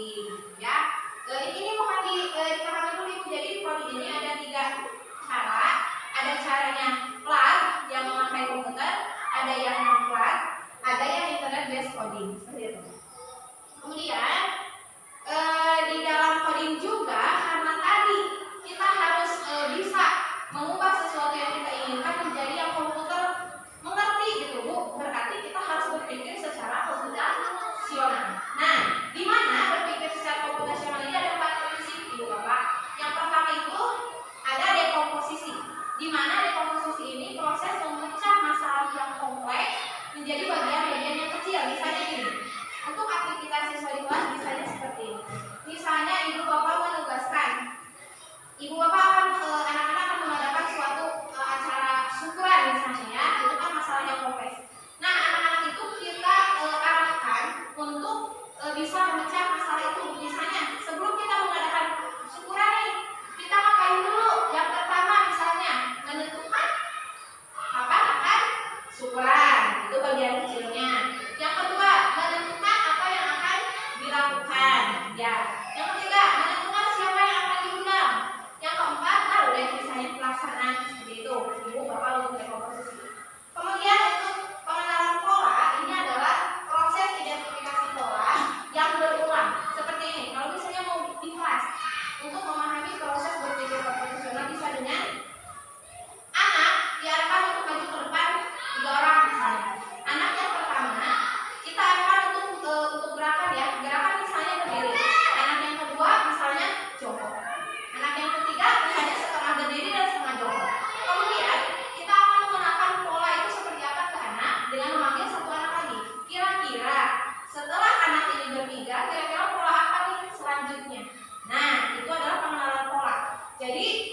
coding ya. Ini mohon dipahami dulu Ibu. Jadi di coding ini ada 3 cara. Ada caranya plug yang memakai komputer, ada yang non plug, ada yang internet based coding seperti itu. Kemudian di dalam coding juga karena tadi kita harus bisa mengubah sesuatu yang kita inginkan menjadi yang komputer mengerti gitu Bu. Berarti kita harus berpikir secara komputasional. Nah, di mana berpikir secara komputasional ini ada 4 prinsip Ibu Bapak. Yang pertama itu ada dekomposisi. Di mana dekomposisi ini proses memecah masalah yang kompleks menjadi bagian-bagian yang kecil. Misalnya gini. Untuk aktivitas siswa di kelas misalnya seperti ini. Misalnya Ibu Bapak menugaskan, Ibu Bapak akan anak-anak akan mengadakan suatu acara syukuran misalnya ya, itu kan masalah yang kompleks. Nah, anak-anak itu kita arahkan untuk bisa memecah masalah itu. Misalnya sebelum kita mengadakan syukuran nih, kita ngapain dulu? Yang pertama misalnya menentukan apa akan syukuran, itu bagian kecilnya. Yang kedua menentukan apa yang akan dilakukan ya. Yang ketiga menentukan siapa yang akan diundang. Yang keempat baru deh misalnya pelaksanaan seperti itu. Ibu Bapak untuk dekomposisi. Kemudian untuk pengenalan pola, ini adalah proses identifikasi pola yang berulang seperti ini. Kalau misalnya mau di kelas untuk memahami proses berpikir komputasional bisa dengan anak diarahkan untuk maju ke depan 3 orang misalnya. Anak yang pertama kita arahkan untuk gerakan ya, gerakan misalnya berdiri. Anak yang kedua misalnya jongkok. Anak yang ketiga misalnya setengah berdiri dan setengah jongkok. Kemudian kita akan mengenalkan pola itu seperti apa ke anak dengan memanggil satu anak lagi. Kira-kira setelah anak ini bertiga, kira-kira pola apa nih selanjutnya? Nah, itu adalah pengenalan pola. Jadi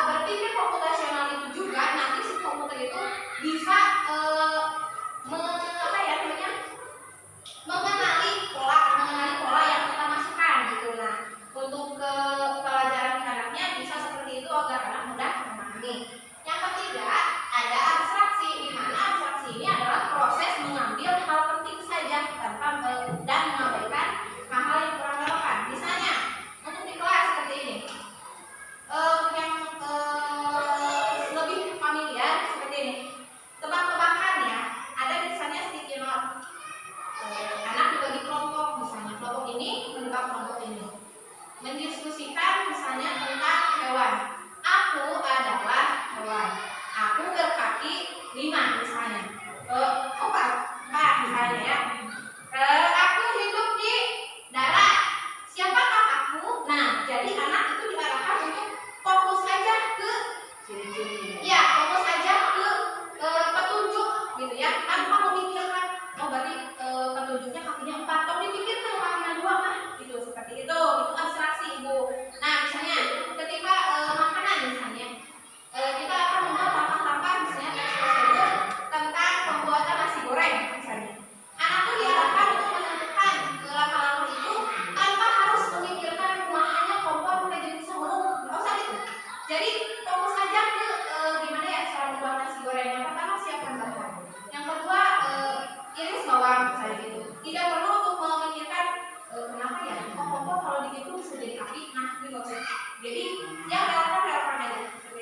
berpikir komputasional itu juga nanti si komputer itu bisa mengenali pola yang kita masukkan gitu. Nah, untuk ke pelajaran anaknya bisa seperti itu agar anak mudah memahami. Yang ketiga ada abstraksi, di mana abstraksi ini adalah proses mengambil hal penting saja tanpa dan mengabaikan hal-hal yang kurang relevan. Misalnya untuk di kelas seperti ini, yang lebih familiar seperti ini, tebak-tebakan ya. Ada misalnya sticky note. Anak dibagi kelompok, misalnya kelompok ini menebak kelompok ini, mendiskusikan misalnya tentang hewan. Aku adalah hewan, aku berkaki 5 misalnya, 4 misalnya ya. Aku hidup di darat, siapakah aku? Nah, jadi anak itu diarahkan untuk fokus aja ke ya, fokus aja ke petunjuk gitu ya, tanpa memikirkan oh berarti petunjuknya kakinya 4, kalau dipikirkan kakinya 2 kan gitu, seperti itu abstraksi Ibu. Nah, misalnya ketika makanan misalnya kita akan membuat langkah-langkah misalnya prosedur tentang pembuatan nasi goreng misalnya. Anak tuh diarahkan untuk menentukan langkah-langkah itu tanpa harus memikirkan rumahannya kompor udah jadi bisa ngomong, nggak usah gitu. Jadi fokus saja ke gimana ya cara membuat nasi goreng. Yang pertama siapkan bahan, yang kedua iris bawang misalnya gitu. Tidak perlu untuk memikirkan kenapa ya kok kompor kalau digitu bisa jadi api. Nah, ini nggak usah. Jadi yang relevan aja seperti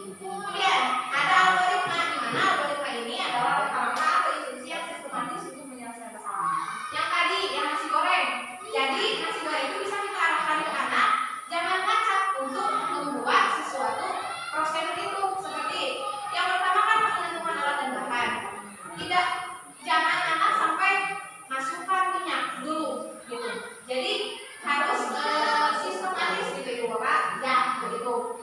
itu. Kemudian ada algoritma, di mana algoritma ini adalah langkah-langkah atau instruksi yang sistematis untuk menyelesaikan masalah. Yang tadi yang nasi goreng. Jadi nasi goreng itu bisa kita arahkan ke anak, jangan ngacak untuk membuat sesuatu prosedur itu. Seperti yang pertama kan menentukan alat dan bahan. Jangan anak sampai masukkan minyak dulu gitu. Jadi harus sistematis gitu Ibu Bapak ya begitu.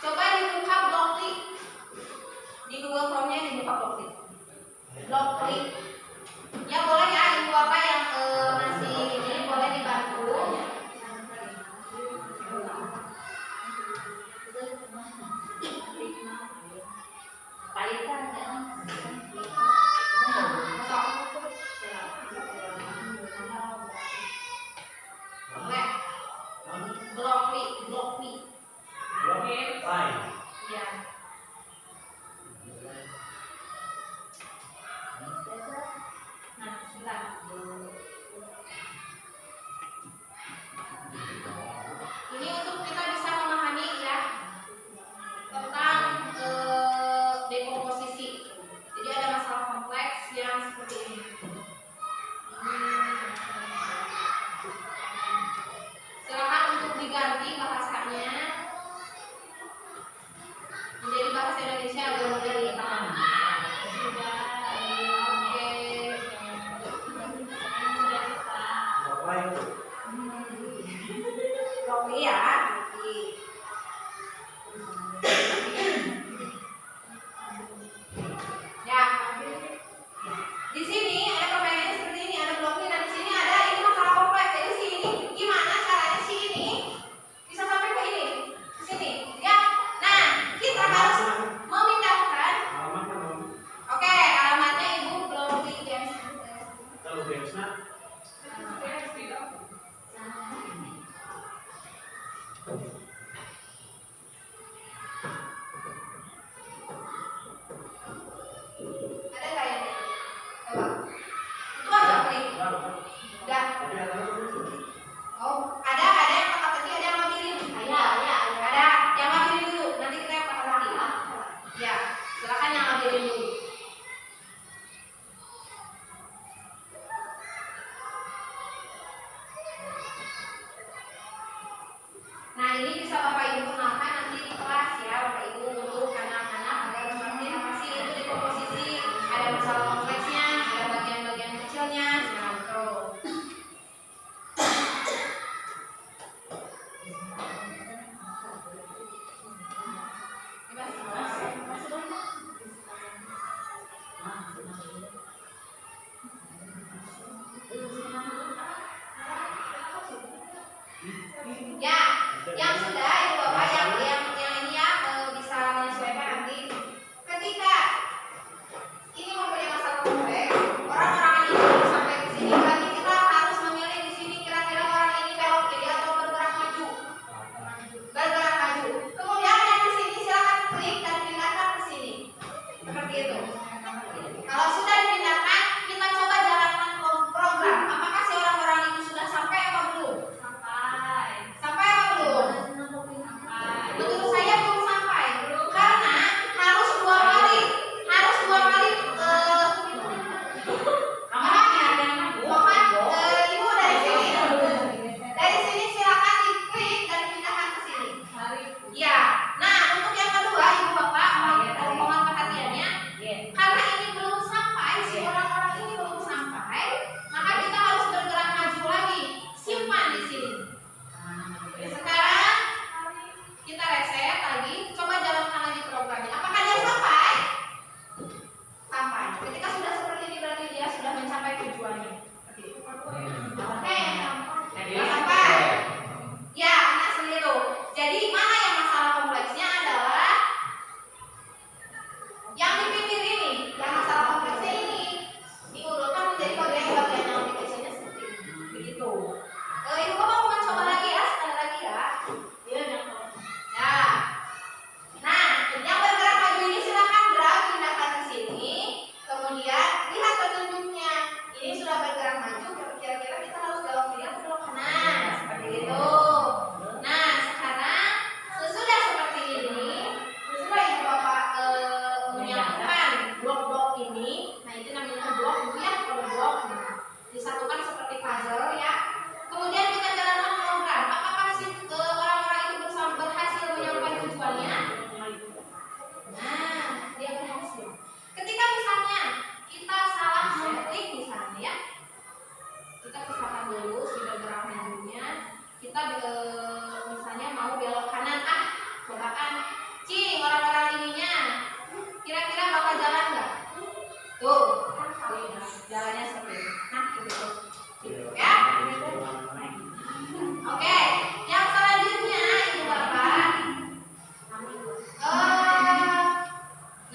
Coba dibuka Blockly. Di Google Chrome-nya dibuka Blockly. Blockly. Ya boleh ya, ibu bapak yang masih ini boleh dibantu. Palitan ya. Blockly. Ya. Nah, sebentar. Ini untuk kita bisa memahami ya tentang dekomposisi. Jadi ada masalah kompleks yang seperti ini. Silakan untuk diganti bahasanya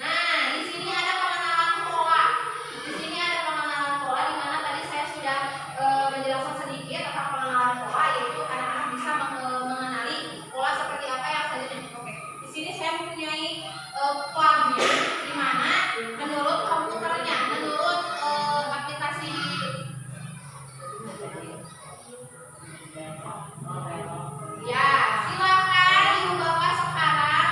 Nah, di sini ada pengenalan pola. Di sini ada pengenalan pola di mana tadi saya sudah menjelaskan sedikit tentang pengenalan pola, yaitu anak-anak bisa mengenali pola seperti apa yang selanjutnya. Oke. Di sini saya mempunyai plannya, di mana menurut komputernya, menurut aplikasi. Ya, silakan Ibu Bapak sekarang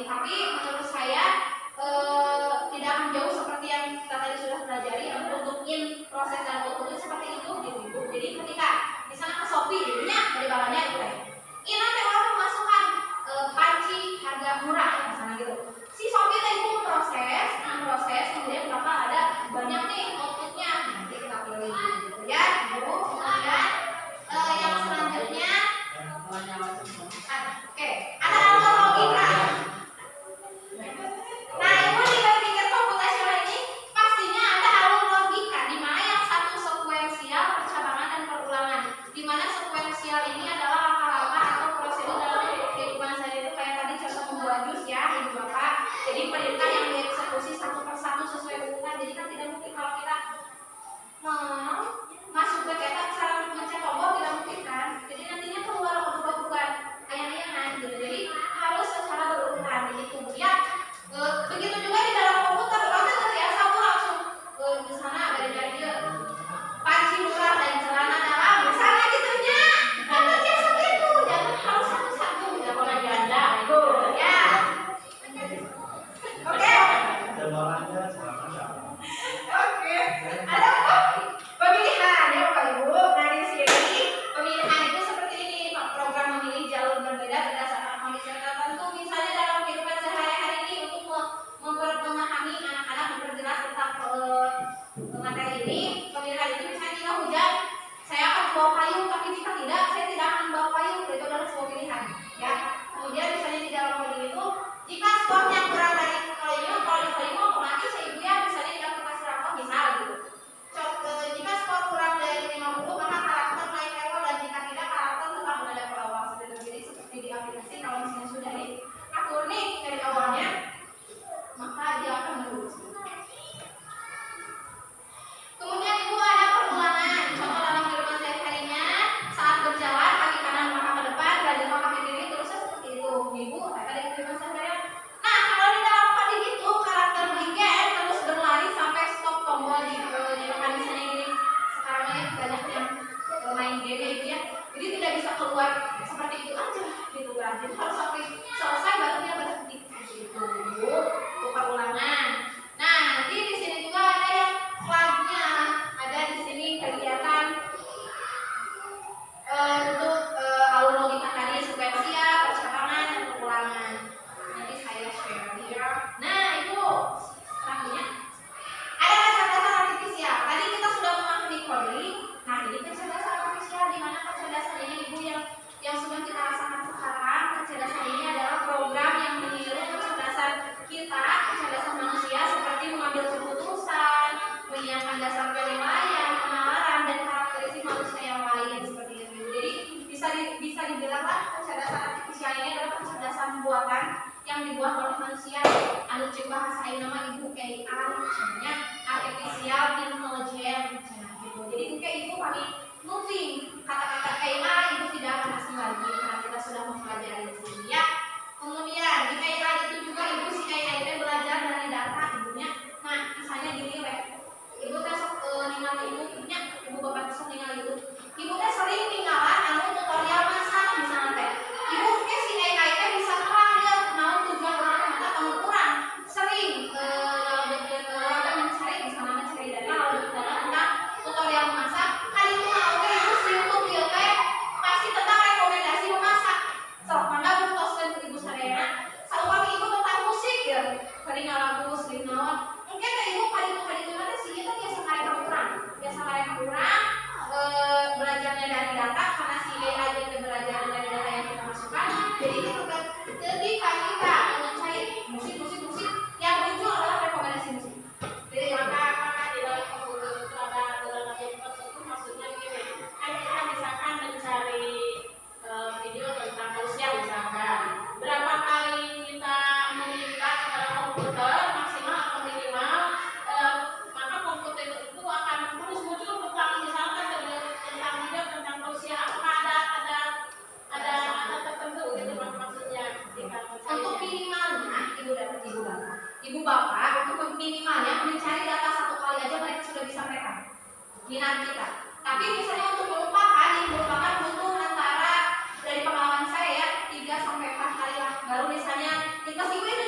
tapi menurut saya tidak akan jauh seperti yang kita tadi sudah pelajari. Untuk in proses dan output itu seperti itu gitu Ibu. Jadi ketika misalnya ke Shopee jadinya dari bawahnya itu ya ini nanti orang memasukkan panci harga murah misalnya gitu. Si Shopee tadi itu proses kemudian bakal ada banyak nih outputnya, nanti kita pilih gitu ya Ibu. Kemudian yang selanjutnya oke, ada alur logika. Nah, Ibu dipikir komputasional ini pastinya ada alur logika di mana yang satu sekuensial, percabangan dan perulangan. Di mana sekuensial ini adalah langkah-langkah atau prosedur dalam kehidupan sehari itu kayak tadi contoh membuat jus ya, Ibu Bapak. Jadi perintah yang dieksekusi satu persatu sesuai urutan. Jadi kan tidak mungkin kalau kita masuk ke cetak cara mencet tombol tidak mungkin kan. Jadi nantinya keluar bukan ayang-ayangan gitu. Jadi harus secara berurutan. Jadi kemudian begitu juga di dalam komputer orang terbiasa langsung di sana dari dia panci murah dan celana dalam misalnya gitunya. Kan biasa gitu. Jangan harus satu-satu jangan ganda itu ya. Oke. Oke. Ada apa? Pemilihan ya Bapak Ibu. Nah di sini pemilihan itu seperti ini. Program memilih jalur berbeda berdasarkan kondisi tertentu. Misalnya dalam kehidupan sehari-hari ini untuk memahami anak-anak memperjelas tentang materi ini. Pemilihan itu misalnya jika hujan, saya akan bawa payung. Tapi jika tidak, saya tidak akan bawa payung. Itu adalah sebuah pilihan. Ya. Kemudian misalnya di dalam coding itu, jika skornya kurang dari kalau di kelima otomatis ibu ya misalnya tidak kasih rapor misal gitu. Jika skor kurang dari 50 maka karakter naik level dan jika tidak karakter tetap berada ke awal seperti itu. Jadi seperti di aplikasi kalau misalnya sudah diatur nih dari awalnya maka dia akan lulus. Kemudian ibu ada perulangan. Contoh dalam kehidupan sehari-harinya saat berjalan kaki kanan maka ke depan, belajar kaki kiri terus seperti itu. Ibu tadi kehidupan sehari-hari. Nah kalau di dalam coding itu karakter weekend terus berlari sampai stop tombol di depan misalnya gini. Sekarang ya banyak yang main game gitu ya. Jadi tidak bisa keluar seperti itu aja gitu kan. Jadi harus sampai selesai baru dia berhenti gitu. Itu perulangan. Nah nanti di sini juga ada yang flagnya. Ada di sini kegiatan untuk alur logika tadi sekuensial, percabangan dan perulangan. Nanti saya share ya. Nah itu selanjutnya ada kecerdasan artifisial. Tadi kita sudah memahami coding. Nah ini kecerdasan artifisial di mana kecerdasan ini ibu yang sudah kita rasakan sekarang. Kecerdasan ini adalah program yang meniru kecerdasan kita, kecerdasan manusia seperti mengambil keputusan, menyiapkan dasar penilaian, penalaran dan karakteristik manusia yang lain seperti itu. Jadi bisa dibilanglah kecerdasan artifisial ini adalah kecerdasan buatan yang dibuat oleh manusia. Anu cek bahasa ini nama ibu AI, misalnya artificial intelligence gitu. Jadi mungkin ibu kami moving kata-kata AI ibu tidak akan asing lagi karena kita sudah mempelajari di sini ya. Kemudian di AI itu juga ibu si AI itu belajar dari data ibunya. Nah misalnya gini weh, ibu teh sok ningali ibunya, ibu bapak sok ningali ibu teh sering ninggalan anu tutorial masak misalnya teh. Ibu mungkin si AI teh bisa terang dia mau tujuan orang mata kamu kurang sering orang mencari misalnya mencari data lalu tentang tutorial masak kali itu mau ibu sering tuh dia teh pasti tentang rekomendasi memasak. So mangga bu toskan ke ibu saya saumpama ibu tentang musik ya sering lagu sering naon mungkin teh ibu kali itu nanti sih kita biasa mereka kurang belajarnya dari data karena si AI itu belajar dari data yang kita masukkan. Jadi ketika kita mencari musik yang muncul adalah rekomendasi musik. Jadi maka di dalam komputer ada dalam tersebut maksudnya gini kan kita misalkan mencari video tentang usia misalkan berapa kali kita meminta kepada komputer maksimal atau minimal maka komputer itu akan terus muncul tentang misalkan tentang video tentang usia ada tertentu gitu maksudnya untuk minimalnya ibu bapak untuk minimalnya mencari data satu kali aja mereka sudah bisa merekam minat kita. Tapi misalnya untuk melupakan butuh antara dari pengalaman saya ya 3 sampai 4 kali lah baru misalnya kita ibu itu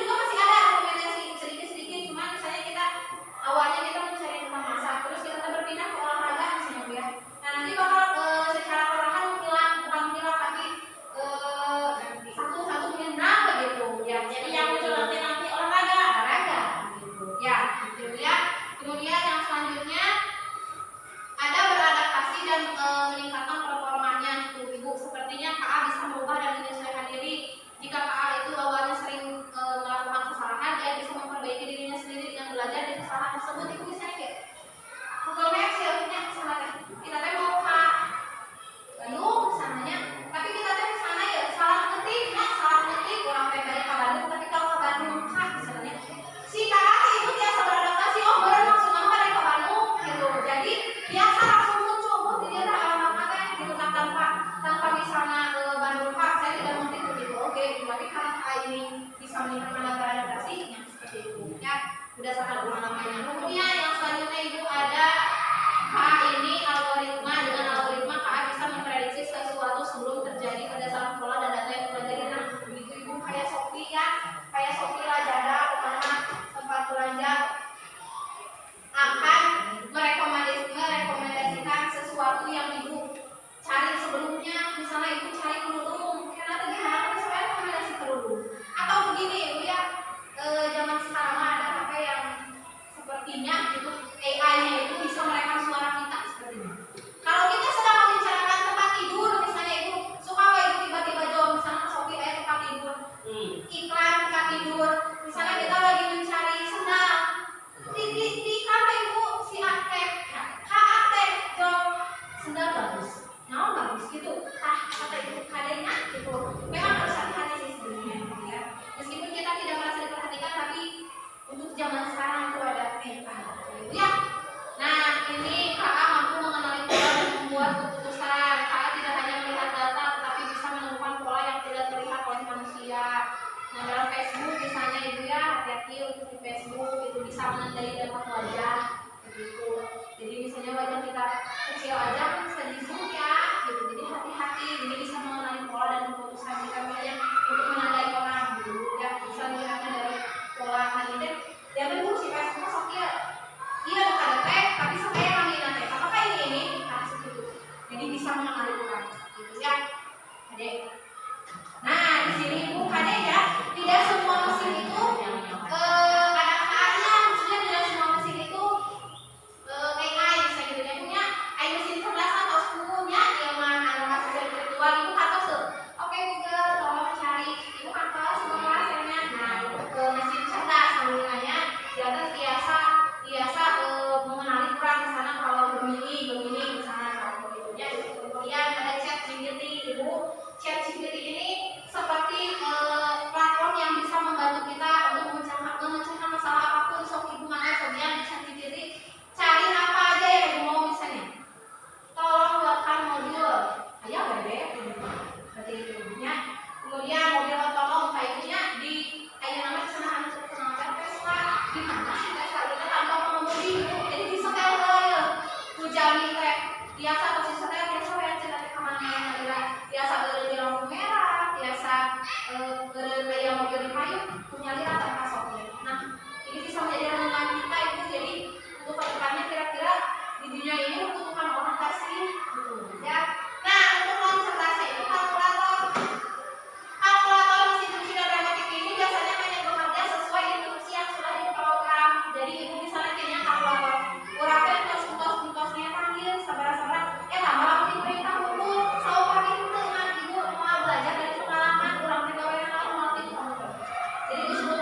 berdasarkan ulang-ulangannya. Kemudian yang selanjutnya Ibu ada KA ini algoritma. Dengan algoritma KA bisa memprediksi sesuatu sebelum terjadi berdasarkan pola dan data yang dipelajari. Nah, begitu Ibu kayak Shopee ya, kayak Shopee Lazada, pokoknya tempat belanja akan merekomendasikan sesuatu yang Ibu cari sebelumnya. Misalnya Ibu cari kerudung, karena tadi harus saya rekomendasi kerudung. Atau begini Ibu ya, zaman sekarang ada HP yang sepertinya itu AI-nya itu bisa merekam suara kita seperti ini. Kalau kita sedang membicarakan tempat tidur, misalnya Ibu suka nggak Ibu tiba-tiba jawab misalnya ke Shopee tempat tidur, iklan tempat tidur, misalnya kita lagi mencari sendal, di kamar Ibu si aktif, aktif jawab sendal bagus, mau bagus gitu, kata Ibu kadangnya gitu. Memang harus hati-hati sih sebenarnya ya. Meskipun kita tidak merasa diperhatikan, tapi untuk zaman sekarang itu ada AI ya. Nah, ini KA mampu mengenali pola dan membuat keputusan. KA tidak hanya melihat data, tetapi bisa menemukan pola yang tidak terlihat oleh manusia. Nah, dalam Facebook misalnya Ibu ya, hati-hati untuk di Facebook itu bisa menandai dampak wajah begitu. Jadi misalnya wajah kita kecil aja bisa di zoom ya gitu. Jadi hati-hati, ini bisa mengenali pola dan keputusan kita misalnya untuk menandai orang gitu ya. Bisa melihatnya dari pola ini. Dia Ibu si Facebook sok ya. Iya ada teh, tapi saya manggil teh. Apakah ini harus itu? Jadi bisa mengenali orang gitu ya. Adek. Nah, di sini Ibu Adek ya, tidak semua mesin itu ada KA-nya, maksudnya tidak semua mesin itu AI bisa gitu ya. Punya AI mesin cerdas atau sepunya yang mana masih virtual Ibu kata se. Oke Google, tolong cari Ibu kata semua hasilnya. Nah, ke mesin cerdas namanya di atas biasa mengenali peran di sana kalau begini misalnya kalau begitu ya. Kemudian ada ChatGPT Ibu. ChatGPT ini seperti platform yang bisa membantu kita untuk memecahkan masalah apapun. Sok Ibu mana saja di ChatGPT cari apa aja yang Ibu mau misalnya. Tolong buatkan modul. Ayo bebek seperti itu ya. Kemudian mobil otonom kayaknya di kayak nama di sana ada terkenal Tesla. Di mana sih Tesla itu tanpa pengemudi Ibu. Jadi disetel ya. Hujani teh biasa atau setel biasa ya cerita kemana yang ada biasa di lampu merah, biasa yang mobil di payung punya lihat tanpa sopir. Nah, ini bisa menjadi renungan kita Ibu. Jadi untuk kedepannya kira-kira di dunia ini membutuhkan orang kasih gitu ya. Nah, untuk konsentrasi itu kalkulator institusi dan matematik ini biasanya hanya bekerja sesuai instruksi yang sudah diprogram. Jadi Ibu misalnya kayaknya kalkulator urangnya tos-tos-tosnya panggil sabar-sabar malah diperintah hukum selalu pakai itu dengan Ibu mau belajar dari pengalaman urang pegawai yang lain malah itu. Jadi disebut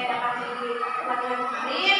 dapatkan di pelatihan kemarin